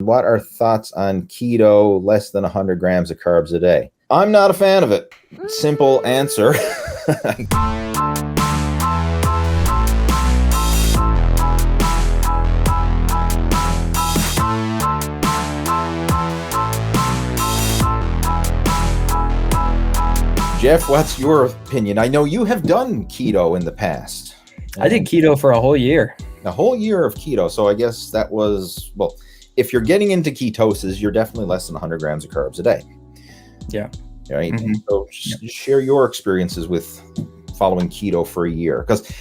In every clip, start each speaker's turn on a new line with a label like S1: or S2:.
S1: What are thoughts on keto, less than 100 grams of carbs a day? I'm not a fan of it. Simple answer. Jeff, what's your opinion? I know you have done keto in the past.
S2: I did keto for a whole year.
S1: A whole year of keto. So I guess that was, well, if you're getting into ketosis, you're definitely less than 100 grams of carbs a day.
S2: Yeah.
S1: Right. So share your experiences with following keto for a year, because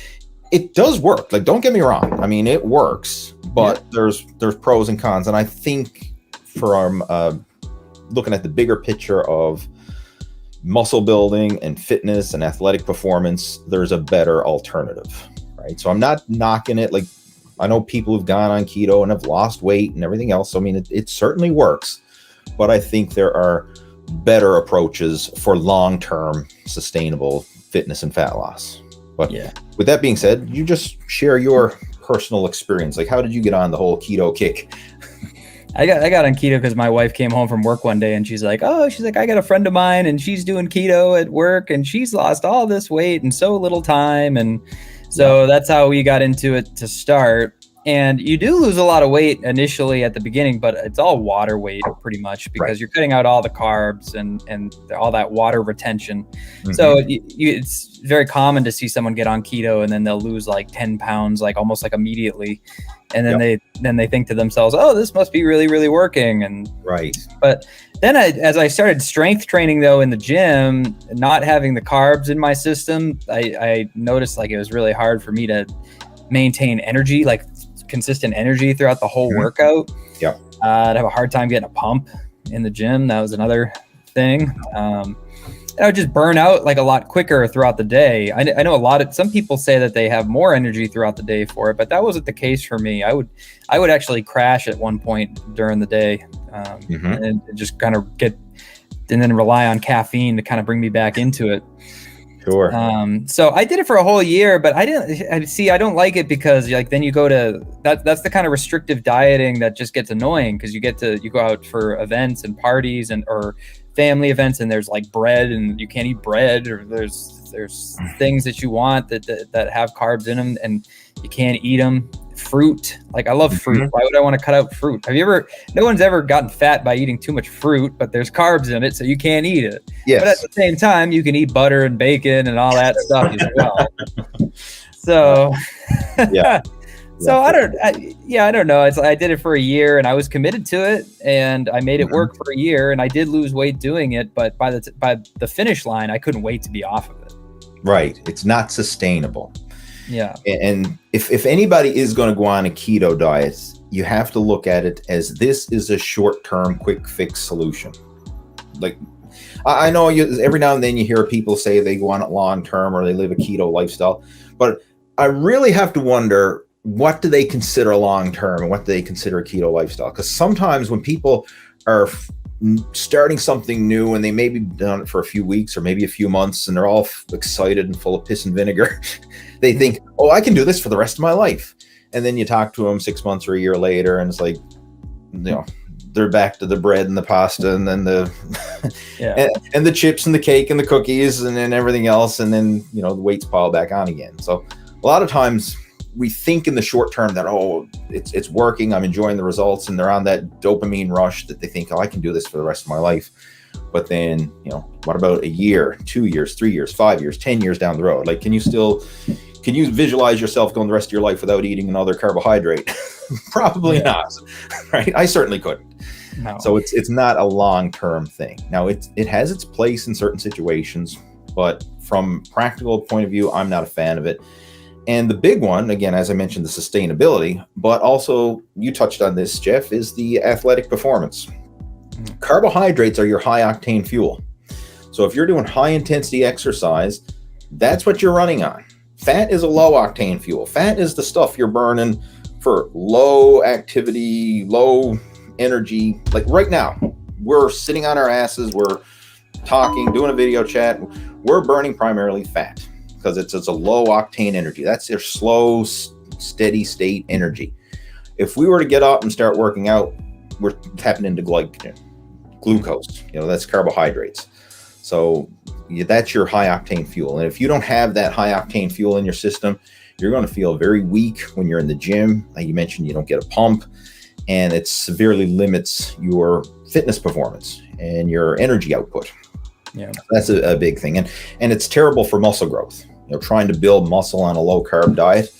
S1: it does work. Like, don't get me wrong. I mean, it works, but there's pros and cons. And I think from looking at the bigger picture of muscle building and fitness and athletic performance, there's a better alternative, right? So I'm not knocking it. Like, I know people who've gone on keto and have lost weight and everything else. So, I mean, it certainly works, but I think there are better approaches for long-term sustainable fitness and fat loss. But with that being said, you just share your personal experience. Like, how did you get on the whole keto kick?
S2: I got on keto because my wife came home from work one day and she's like, I got a friend of mine and she's doing keto at work and she's lost all this weight in so little time. And so that's how we got into it to start. And you do lose a lot of weight initially at the beginning, but it's all water weight pretty much, because you're cutting out all the carbs and all that water retention. So it's very common to see someone get on keto and then they'll lose like 10 pounds, like almost like immediately. And then they think to themselves, oh, this must be really, really working. And but then as I started strength training though in the gym, not having the carbs in my system, I noticed like it was really hard for me to maintain energy, like consistent energy throughout the whole workout. I'd have a hard time getting a pump in the gym. That was another thing. I would just burn out like a lot quicker throughout the day. I know some people say that they have more energy throughout the day for it, but that wasn't the case for me. I would actually crash at one point during the day, and just kind of and then rely on caffeine to kind of bring me back into it.
S1: Sure.
S2: So I did it for a whole year, but I don't like it because like then you go to that's the kind of restrictive dieting that just gets annoying, because you go out for events and parties or family events and there's like bread and you can't eat bread, or there's things that you want that have carbs in them and you can't eat them. Fruit, like I love fruit. Why would I want to cut out fruit? No one's ever gotten fat by eating too much fruit, but there's carbs in it, so you can't eat it. But at the same time, you can eat butter and bacon and all that stuff as well. So, so I don't know. I did it for a year and I was committed to it and I made it work for a year, and I did lose weight doing it. But by the finish line, I couldn't wait to be off of it.
S1: Right. It's not sustainable.
S2: Yeah.
S1: And if anybody is going to go on a keto diet, you have to look at it as this is a short-term quick fix solution. Like, I know every now and then you hear people say they go on it long-term or they live a keto lifestyle, but I really have to wonder, what do they consider long-term and what do they consider a keto lifestyle? Because sometimes when people are starting something new and they maybe done it for a few weeks or maybe a few months and they're all excited and full of piss and vinegar, they think, oh, I can do this for the rest of my life. And then you talk to them 6 months or a year later and it's like, they're back to the bread and the pasta and then the and the chips and the cake and the cookies and then everything else, and then the weights pile back on again. So a lot of times we think in the short term that, oh, it's working, I'm enjoying the results, and they're on that dopamine rush that they think, oh, I can do this for the rest of my life. But then, what about a year, 2 years, 3 years, 5 years, 10 years down the road? Like, can you visualize yourself going the rest of your life without eating another carbohydrate? Probably not, right? I certainly couldn't.
S2: No.
S1: So it's not a long-term thing. Now, it has its place in certain situations, but from a practical point of view, I'm not a fan of it. And the big one, again, as I mentioned, the sustainability, but also you touched on this, Jeff, is the athletic performance. Carbohydrates are your high octane fuel. So if you're doing high intensity exercise, that's what you're running on. Fat is a low octane fuel. Fat is the stuff you're burning for low activity, low energy. Like right now, we're sitting on our asses, we're talking, doing a video chat, we're burning primarily fat because it's a low octane energy. That's their slow, steady state energy. If we were to get up and start working out, we're tapping into glycogen, glucose, that's carbohydrates. So that's your high octane fuel. And if you don't have that high octane fuel in your system, you're going to feel very weak when you're in the gym. Like you mentioned, you don't get a pump, and it severely limits your fitness performance and your energy output.
S2: Yeah,
S1: that's a big thing. And it's terrible for muscle growth. Trying to build muscle on a low carb diet,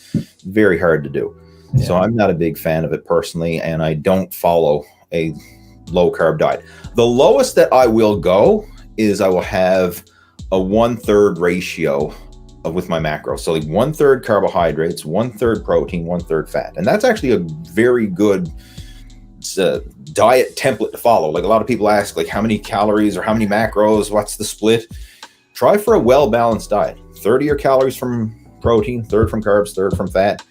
S1: very hard to do. Yeah. So I'm not a big fan of it personally, and I don't follow a low carb diet. The lowest that I will go is I will have a 1/3 ratio with my macros. So like 1/3 carbohydrates, 1/3 protein, 1/3 fat. And that's actually a very good diet template to follow. Like a lot of people ask, like, how many calories or how many macros, what's the split? Try for a well-balanced diet. 30 your calories from protein, 1/3 from carbs, 1/3 from fat.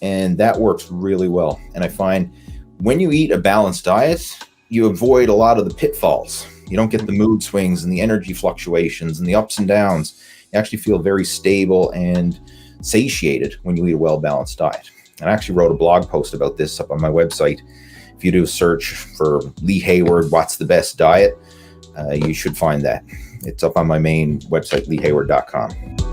S1: And that works really well. And I find when you eat a balanced diet, you avoid a lot of the pitfalls. You don't get the mood swings and the energy fluctuations and the ups and downs. You actually feel very stable and satiated when you eat a well-balanced diet. And I actually wrote a blog post about this up on my website. If you do a search for Lee Hayward, what's the best diet, you should find that. It's up on my main website, leehayward.com.